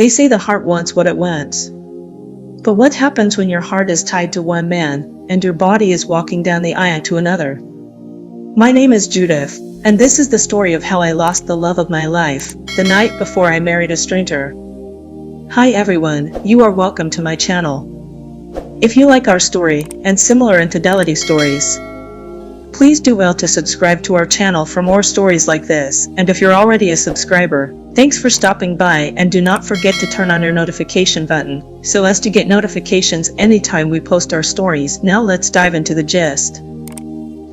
They say the heart wants what it wants. But what happens when your heart is tied to one man, and your body is walking down the aisle to another? My name is Judith, and this is the story of how I lost the love of my life, the night before I married a stranger. Hi everyone, you are welcome to my channel. If you like our story, and similar infidelity stories, please do well to subscribe to our channel for more stories like this, and if you're already a subscriber, thanks for stopping by, and do not forget to turn on your notification button, so as to get notifications anytime we post our stories. Now let's dive into the gist.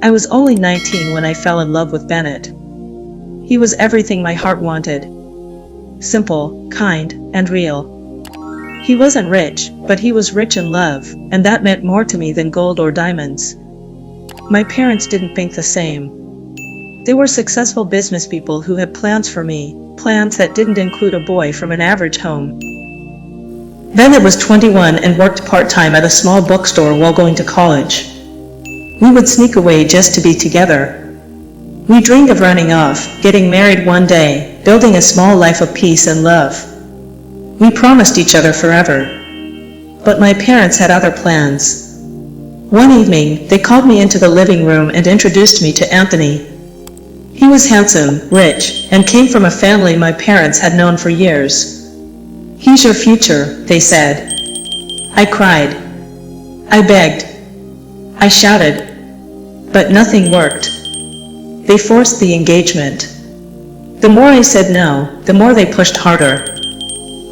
I was only 19 when I fell in love with Bennett. He was everything my heart wanted. Simple, kind, and real. He wasn't rich, but he was rich in love, and that meant more to me than gold or diamonds. My parents didn't think the same. They were successful business people who had plans for me, plans that didn't include a boy from an average home. Bennett was 21 and worked part-time at a small bookstore while going to college. We would sneak away just to be together. We dreamed of running off, getting married one day, building a small life of peace and love. We promised each other forever. But my parents had other plans. One evening, they called me into the living room and introduced me to Anthony. He was handsome, rich, and came from a family my parents had known for years. "He's your future," they said. I cried. I begged. I shouted. But nothing worked. They forced the engagement. The more I said no, the more they pushed harder.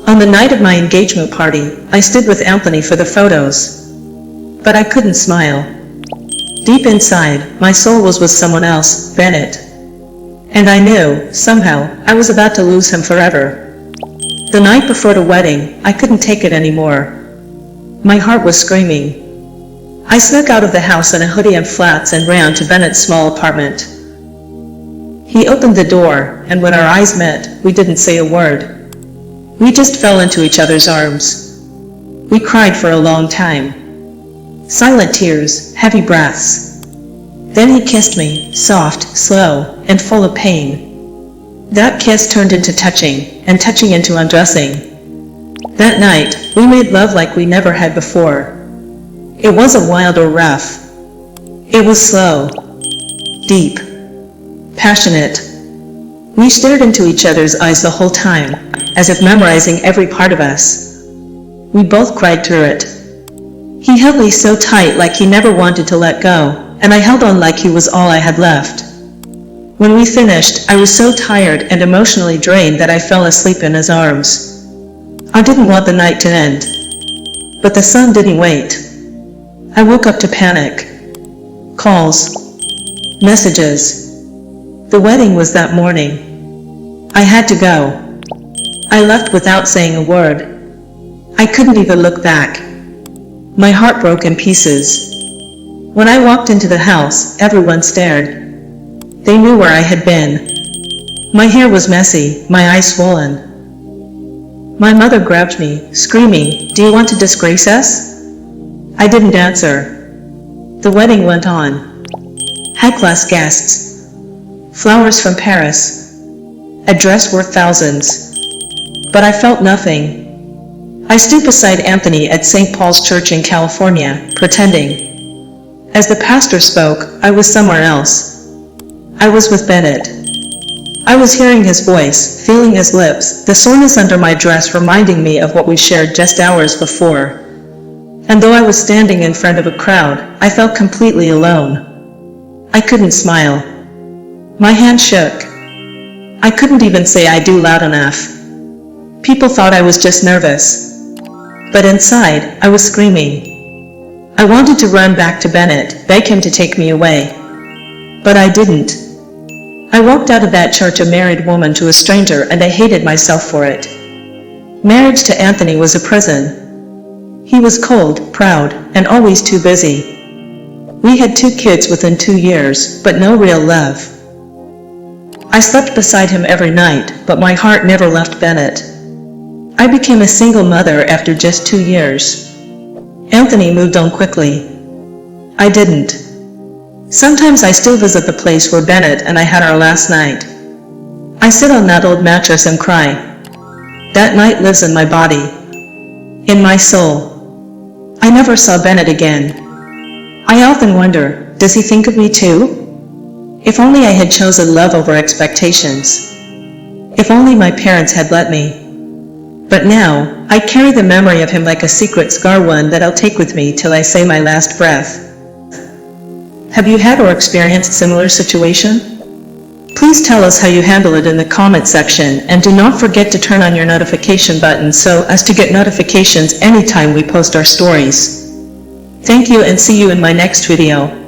On the night of my engagement party, I stood with Anthony for the photos. But I couldn't smile. Deep inside, my soul was with someone else, Bennett. And I knew, somehow, I was about to lose him forever. The night before the wedding, I couldn't take it anymore. My heart was screaming. I snuck out of the house in a hoodie and flats and ran to Bennett's small apartment. He opened the door, and when our eyes met, we didn't say a word. We just fell into each other's arms. We cried for a long time. Silent tears, heavy breaths. Then he kissed me, soft, slow, and full of pain. That kiss turned into touching, and touching into undressing. That night, we made love like we never had before. It wasn't wild or rough. It was slow, deep, passionate. We stared into each other's eyes the whole time, as if memorizing every part of us. We both cried through it. He held me so tight like he never wanted to let go, and I held on like he was all I had left. When we finished, I was so tired and emotionally drained that I fell asleep in his arms. I didn't want the night to end. But the sun didn't wait. I woke up to panic. Calls. Messages. The wedding was that morning. I had to go. I left without saying a word. I couldn't even look back. My heart broke in pieces. When I walked into the house, everyone stared. They knew where I had been. My hair was messy, my eyes swollen. My mother grabbed me, screaming, "Do you want to disgrace us?" I didn't answer. The wedding went on. High-class guests. Flowers from Paris. A dress worth thousands. But I felt nothing. I stood beside Anthony at St. Paul's Church in California, pretending. As the pastor spoke, I was somewhere else. I was with Bennett. I was hearing his voice, feeling his lips, the soreness under my dress reminding me of what we shared just hours before. And though I was standing in front of a crowd, I felt completely alone. I couldn't smile. My hand shook. I couldn't even say "I do" loud enough. People thought I was just nervous. But inside, I was screaming. I wanted to run back to Bennett, beg him to take me away. But I didn't. I walked out of that church a married woman to a stranger, and I hated myself for it. Marriage to Anthony was a prison. He was cold, proud, and always too busy. We had 2 kids within 2 years, but no real love. I slept beside him every night, but my heart never left Bennett. I became a single mother after just 2 years. Anthony moved on quickly. I didn't. Sometimes I still visit the place where Bennett and I had our last night. I sit on that old mattress and cry. that night lives in my body, in my soul. I never saw Bennett again. I often wonder, does he think of me too? If only I had chosen love over expectations. If only my parents had let me. But now, I carry the memory of him like a secret scar, one that I'll take with me till I say my last breath. Have you had or experienced similar situation? Please tell us how you handle it in the comment section, and do not forget to turn on your notification button so as to get notifications anytime we post our stories. Thank you and see you in my next video.